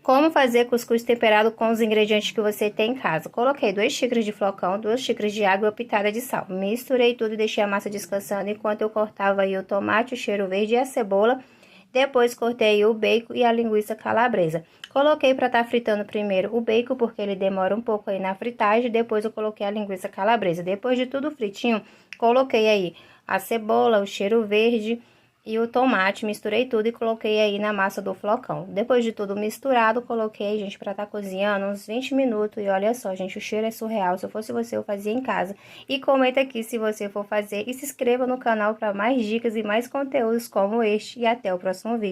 Como fazer cuscuz temperado com os ingredientes que você tem em casa? Coloquei 2 xícaras de flocão, 2 xícaras de água e uma pitada de sal. Misturei tudo e deixei a massa descansando enquanto eu cortava aí o tomate, o cheiro verde e a cebola. Depois cortei o bacon e a linguiça calabresa. Coloquei para estar fritando primeiro o bacon, porque ele demora um pouco aí na fritagem. Depois eu coloquei a linguiça calabresa. Depois de tudo fritinho, coloquei aí a cebola, o cheiro verde e o tomate, misturei tudo e coloquei aí na massa do flocão. Depois de tudo misturado, coloquei, gente, pra estar cozinhando uns 20 minutos. E olha só, gente, o cheiro é surreal. Se eu fosse você, eu fazia em casa. E comenta aqui se você for fazer e se inscreva no canal para mais dicas e mais conteúdos como este. E até o próximo vídeo.